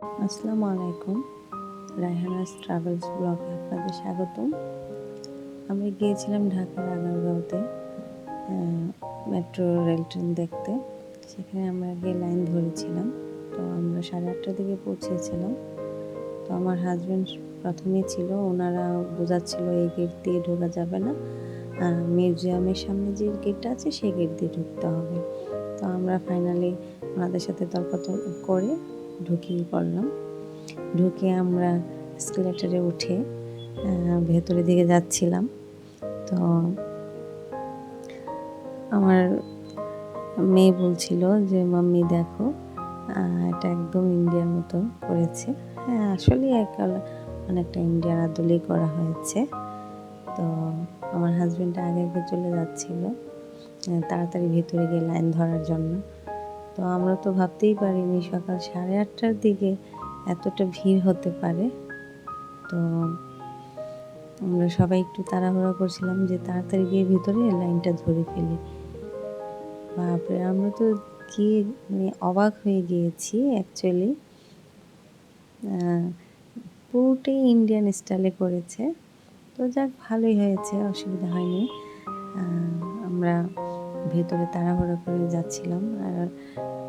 আসসালামু আলাইকুম। রায়হানাস ট্রাভেলস ব্লগে আপনাদের স্বাগতম। আমি গিয়েছিলাম ঢাকার আগারগাঁওতে মেট্রো রেল ট্রেন দেখতে। সেখানে আমরা আগে লাইন ধরেছিলাম। তো আমরা 8:30টার দিকে পৌঁছেছিলাম। তো আমার হাজব্যান্ড প্রথমেই ছিল, ওনারা বোঝাচ্ছিল এই গেট দিয়ে ঢোকা যাবে না, মিউজিয়ামের সামনে যে গেটটা আছে সেই গেট দিয়ে ঢুকতে হবে। তো আমরা ফাইনালি ওনাদের সাথে তর্কাতর্ক করে ঢুকিয়ে পড়লাম। ঢুকে আমরা এসকেলেটরে উঠে ভেতরের দিকে যাচ্ছিলাম। তো আমার মেয়ে বলছিল যে মাম্মি দেখো, এটা একদম ইন্ডিয়ার মতো করেছে। হ্যাঁ, আসলে অনেকটা ইন্ডিয়ার আদলেই করা হয়েছে। তো আমার হাজব্যান্ড আগে আগে চলে যাচ্ছিল তাড়াতাড়ি ভেতরে গিয়ে লাইন ধরার জন্য। তো আমরা তো ভাবতেই পারিনি সকাল 8:30টার দিকে এতটা ভিড় হতে পারে। তো আমরা সবাই একটু তাড়াহুড়া করছিলাম যে তাড়াতাড়ি গিয়ে ভিতরে লাইনটা ধরে ফেলি। বাপরে, আমরা তো গিয়ে অবাক হয়ে গিয়েছি। অ্যাকচুয়ালি পুরোটাই ইন্ডিয়ান স্টাইলে করেছে। তো যাক, ভালোই হয়েছে, অসুবিধা হয়নি। আমরা ভেতরে তাড়াহুড়া করে যাচ্ছিলাম, আর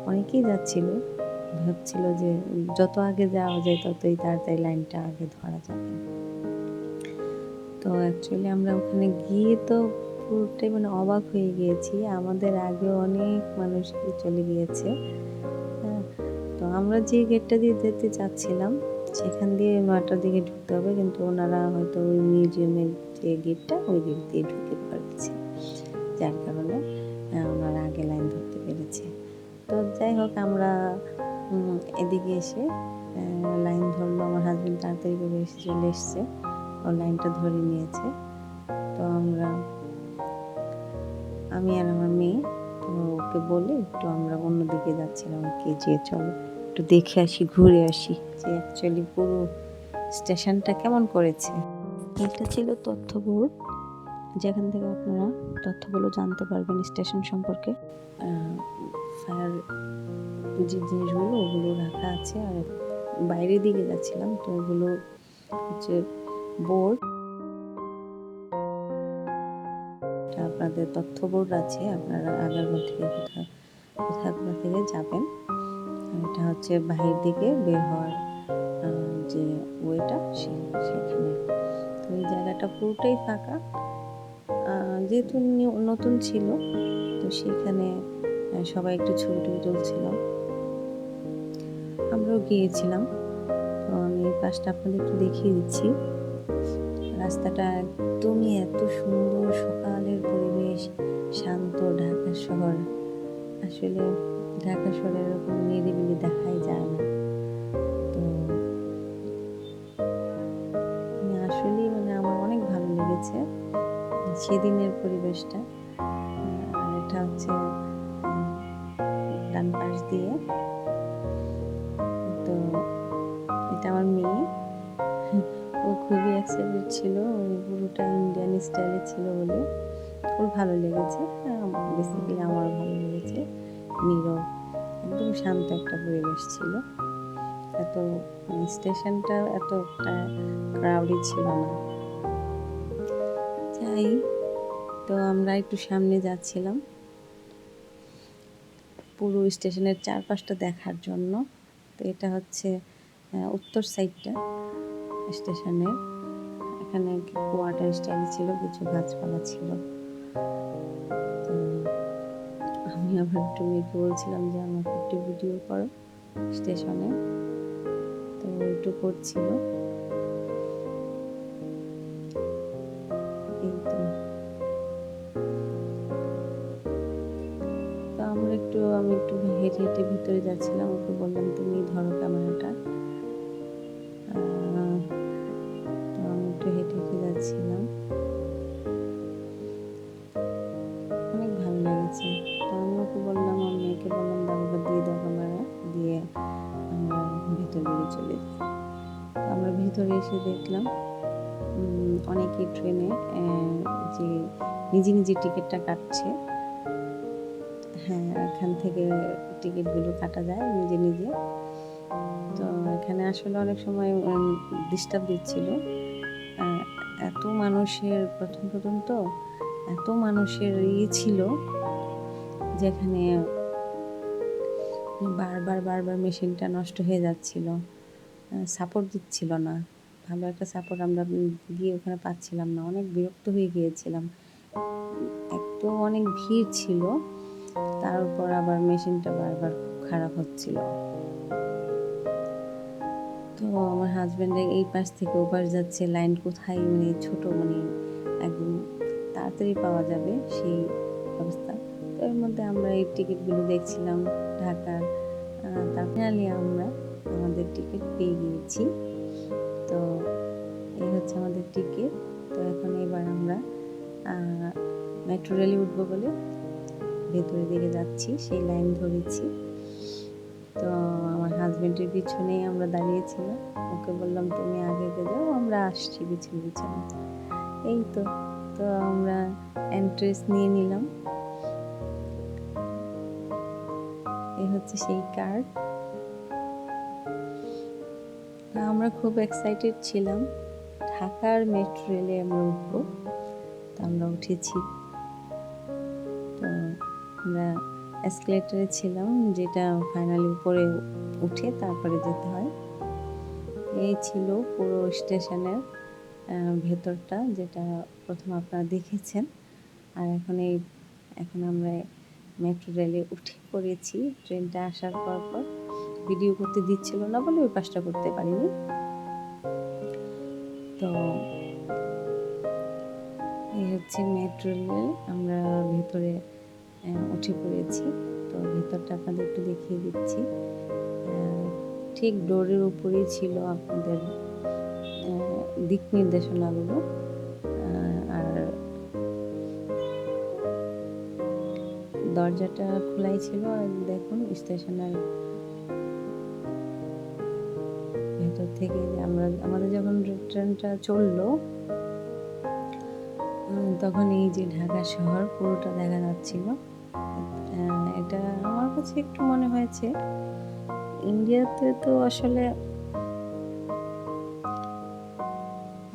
অনেকেই যাচ্ছিল, ভাবছিল যে যত আগে যাওয়া যায় ততই তাড়াতাড়ি লাইনটা আগে ধরা যাবে। তো অ্যাকচুয়ালি আমরা ওখানে গিয়ে তো পুরোটাই অবাক হয়ে গিয়েছি। আমাদের আগে অনেক মানুষ চলে গিয়েছে। তো আমরা যে গেটটা দিয়ে যেতে চাচ্ছিলাম সেখান দিয়ে 9টার দিকে ঢুকতে হবে, কিন্তু ওনারা হয়তো ওই মিউজিয়ামের যে গেটটা ওই গেট দিয়ে ঢুকে পড়েছে, যার কারণে ওনারা আগে লাইন ধরতে পেরেছে। তো যাই হোক, আমরা এদিকে এসে লাইন ধরলো। আমার হাজব্যান্ড তাড়াতাড়ি করে চলে এসছে, ও লাইনটা ধরে নিয়েছে। তো আমি আর আমার মেয়ে তো ওকে বলে একটু আমরা অন্যদিকে যাচ্ছিলাম, ওকে যে চলো একটু দেখে আসি, ঘুরে আসি যে অ্যাকচুয়ালি পুরো স্টেশনটা কেমন করেছে। এটা ছিল তথ্য বোর্ড, যেখান থেকে আপনারা তথ্যগুলো জানতে পারবেন স্টেশন সম্পর্কে। ফায়ার যে জিনিসগুলো ওগুলো রাখা আছে। আর বাইরের দিকে যাচ্ছিলাম, তো ওগুলো হচ্ছে বোর্ড, আপনাদের তথ্য বোর্ড আছে, আপনারা আগারগাঁও থেকে কোথা থেকে যাবেন। আর এটা হচ্ছে বাহির দিকে বের হওয়ার যে ওয়েটা সেখানে। তো এই জায়গাটা পুরোটাই ফাঁকা, যেহেতু নতুন ছিল, তো সেখানে সবাই একটু ছবি তুলছিল। আমরাও গিয়েছিলাম। তো আমি এই পাশটা আপনাদের একটু দেখিয়ে দিচ্ছি। রাস্তাটা একদমই এত সুন্দর, সকালের পরিবেশ, শান্ত। ঢাকা শহর, আসলে ঢাকা শহরে এরকম নিরিবিলি দেখাই যায় না। তো আসলে আমার অনেক ভালো লেগেছে সেদিনের পরিবেশটা। আর এটা হচ্ছে ডান পাশ দিয়ে, তো এটা আমার মেয়ে, ও খুবই এক্সাইটেড ছিল, পুরোটা ইন্ডিয়ান স্টাইলে ছিল বলে ওর ভালো লেগেছে। বেসিক্যালি আমারও ভালো লেগেছে। নীরব, একদম শান্ত একটা পরিবেশ ছিল। এত স্টেশনটা এতটা ক্রাউডি ছিল না। যাই, তো আমরা একটু সামনে যাচ্ছিলাম পুরো স্টেশনের চারপাশটা দেখার জন্য। তো এটা হচ্ছে উত্তর সাইডটা স্টেশনের। এখানে কোয়ার্টার স্টাইল ছিল, কিছু গাছপালা ছিল। তো আমি আবার একটু মেয়েকে বলছিলাম যে আমাকে একটু ভিডিও করো স্টেশনে, তো একটু করছিল। এই তো আমি একটু হেঁটে হেঁটে ভিতরে যাচ্ছিলাম, ওকে বললাম তুমি ধরো ক্যামেরাটা। তো আমি একটু হেঁটে হেঁটে যাচ্ছিলাম, অনেক ভালো লেগেছে। তো আমি ওকে বললাম, আমার মেয়েকে বললাম দাও দিয়ে দাও ক্যামেরা, দিয়ে আমরা ভিতরে দিকে চলে যাই। তো আমরা ভিতরে এসে দেখলাম অনেকেই ট্রেনে যে নিজে নিজে টিকিটটা কাটছে। হ্যাঁ, এখান থেকে টিকিটগুলো কাটা যায় নিজে নিজে। তো এখানে আসলে অনেক সময় ডিস্টার্ব দিচ্ছিল। এত মানুষের প্রথম তো এত মানুষের ছিল, যেখানে বারবার মেশিনটা নষ্ট হয়ে যাচ্ছিল, সাপোর্ট দিচ্ছিল না, ভালো একটা সাপোর্ট আমরা গিয়ে ওখানে পাচ্ছিলাম না। অনেক বিরক্ত হয়ে গিয়েছিলাম, অনেক ভিড় ছিল, তার উপর আবার মেশিনটা বারবার খারাপ হচ্ছিল। তো আমার হাজব্যান্ডের এই পাশ থেকে ও পাশ যাচ্ছে, লাইন কোথায় ছোট একদম তাড়াতাড়ি পাওয়া যাবে সেই অবস্থা। তো এর মধ্যে আমরা এই টিকিটগুলো দেখছিলাম ঢাকার। তারপরে আমরা আমাদের টিকিট পেয়ে গিয়েছি। তো এই হচ্ছে আমাদের টিকিট। তো এখন এবার আমরা মেট্রো রেলে উঠবো বলে ভেতরের দিকে যাচ্ছি, সেই লাইন ধরেছি। তো আমার হাজব্যান্ডের পিছনেই আমরা দাঁড়িয়েছিলাম, ওকে বললাম তুমি আগে যাও, আমরা আসছি পিছনে। এই তো আমরা এন্ট্রেন্স নিয়ে নিলাম। এই হচ্ছে সেই কার্ড। আমরা খুব এক্সাইটেড ছিলাম, ঢাকার মেট্রো রেলে আমরা উঠবো। তো আমরা উঠেছি। তো আমরা এসকেলেটরে ছিলাম, যেটা ফাইনালি উপরে উঠে তারপরে যেতে হয়। এই ছিল পুরো স্টেশনের ভেতরটা, যেটা প্রথম আপনারা দেখেছেন। আর এখন আমরা মেট্রো রেলে উঠে পড়েছি। ট্রেনটা আসার পর ভিডিও করতে দিচ্ছিল না বলে ওই পাশটা করতে পারিনি। তো এই হচ্ছে মেট্রো রেল, আমরা ভেতরে উঠে পড়েছি। তো ভেতরটা আপনাদের একটু দেখিয়ে দিচ্ছি। ঠিক ডোরের উপরেই ছিল আপনাদের দিক নির্দেশনাগুলো। আর দরজাটা খোলাই ছিল। আর দেখুন স্টেশনের ভেতর থেকে আমাদের যখন ট্রেনটা চললো, তখন এই যে ঢাকা শহর পুরোটা দেখা যাচ্ছিল। এটা আমার কাছে একটু মনে হয়েছে, ইন্ডিয়াতে তো আসলে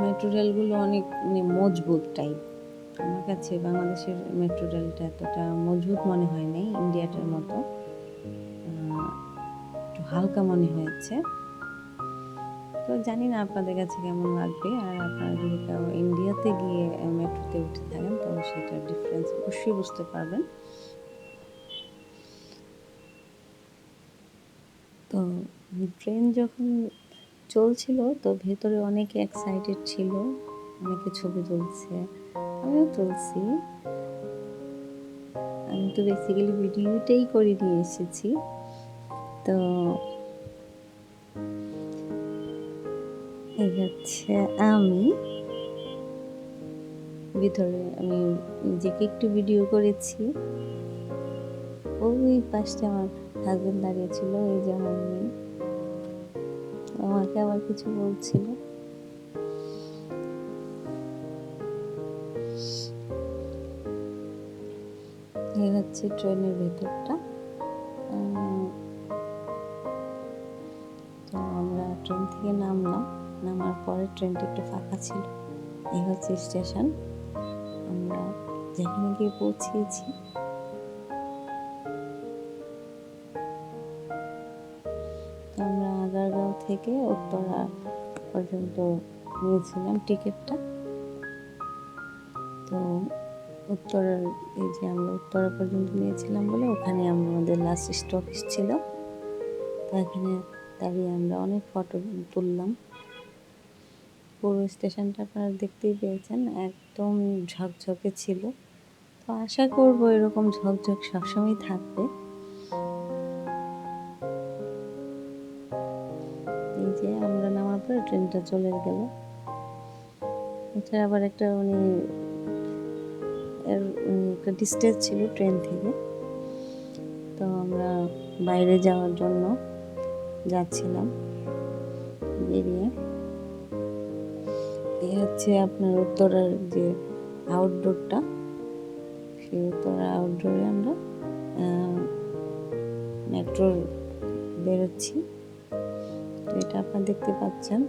মেট্রো রেলগুলো অনেক মজবুত টাইপ। আমার কাছে বাংলাদেশের মেট্রো রেলটা এতটা মজবুত মনে হয় নাই ইন্ডিয়াটার মতো, একটু হালকা মনে হয়েছে। তো জানি না আপনাদের কাছে কেমন লাগবে। আর আপনারা যদি কেউ ইন্ডিয়াতে গিয়ে মেট্রোতে উঠে থাকেন, তো সেটার ডিফারেন্স অবশ্যই বুঝতে পারবেন। তো ট্রেন যখন চলছিল, তো ভেতরে অনেকে এক্সাইটেড ছিল, অনেকে ছবি তুলছে, আমিও তুলছি। আমি তো বেসিক্যালি ভিডিওটাই করে নিয়ে এসেছি। তো এই হচ্ছে আমি ভিতরে, আমি নিজেকে একটু ভিডিও করেছি। ওই পাশে আমার হাজবেন্ড দাঁড়িয়েছিল, এই যে আমার মেয়ে, আমাকে আবার কিছু বলছিল। এই হচ্ছে ট্রেনের ভেতরটা। তো আমরা ট্রেন থেকে নামার পরে ট্রেনটা একটু ফাঁকা ছিল। এই হচ্ছে স্টেশন, আমরা যেখানে গিয়ে পৌঁছিয়েছি। আমরা আগারগাঁও থেকে উত্তরা পর্যন্ত নিয়েছিলাম টিকিটটা। তো উত্তরার এই যে আমরা উত্তরা পর্যন্ত নিয়েছিলাম বলে ওখানে আমাদের লাস্ট স্টপেজ ছিল। তো এখানে দাঁড়িয়ে আমরা অনেক ফটো তুললাম। পুরো স্টেশনটা আপনারা দেখতেই পেয়েছেন, একদম ঝকঝকে ছিল। তো আশা করবো এরকম ঝকঝক সবসময় থাকবে। এই যে আমরা নামার পরে ট্রেনটা চলে গেল। এটা আবার একটা একটা ডিস্টেন্স ছিল ট্রেন থেকে। তো আমরা বাইরে যাওয়ার জন্য যাচ্ছিলাম বেরিয়ে। এই হচ্ছে আপনার উত্তরার যে আউটডোরটা, সেই উত্তরা আউটডোরে আমরা মেট্রোর বেরোচ্ছি। তো এটা আপনারা দেখতে পাচ্ছেন,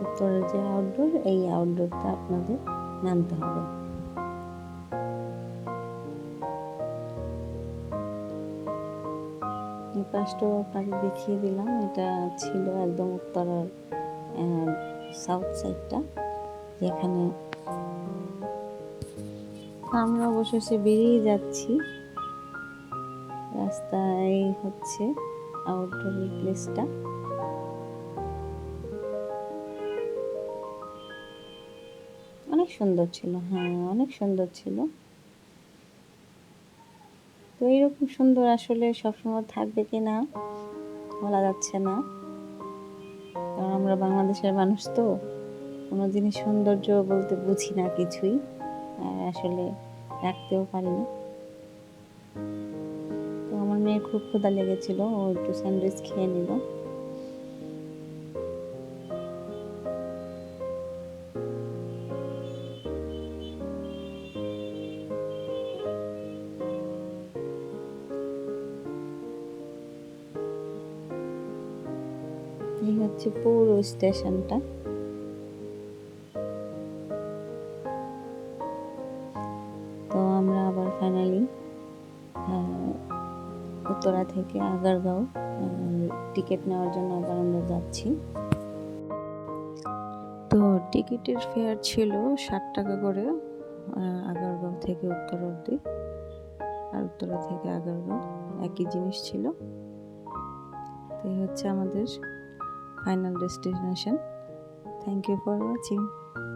উত্তরের যে আউটডোর, এই আউটডোরটা আপনাদের নামতে হবে। এই পাশটাও আপনাকে দেখিয়ে দিলাম, এটা ছিল একদম উত্তরার সাউথ সাইডটা, যেখানে আমরা অবশেষে বেরিয়ে যাচ্ছি। রাস্তায় হচ্ছে আউটডোর প্লেসটা। অনেক সুন্দর ছিল, হ্যাঁ অনেক সুন্দর ছিল। তো এইরকম সুন্দর আসলে সবসময় থাকবে কি না বলা যাচ্ছে না, কারণ আমরা বাংলাদেশের মানুষ তো কোনো জিনিস সৌন্দর্য বলতে বুঝি না কিছুই, আর আসলে রাখতেও পারি না। তো আমার মেয়ের খুব ক্ষুধা লেগেছিল, ও একটু স্যান্ডউইচ খেয়ে নিল। এই হচ্ছে পুরো স্টেশনটা। তো আমরা আবার ফাইনালি উত্তরা থেকে আগারগাঁও টিকিট নেওয়ার জন্য আবার আমরা যাচ্ছি। তো টিকিটের ফেয়ার ছিল 60 টাকা করে, আগারগাঁও থেকে উত্তরা অবধি, আর উত্তরা থেকে আগারগাঁও একই জিনিস ছিল। তো এই হচ্ছে আমাদের final destination. Thank you for watching.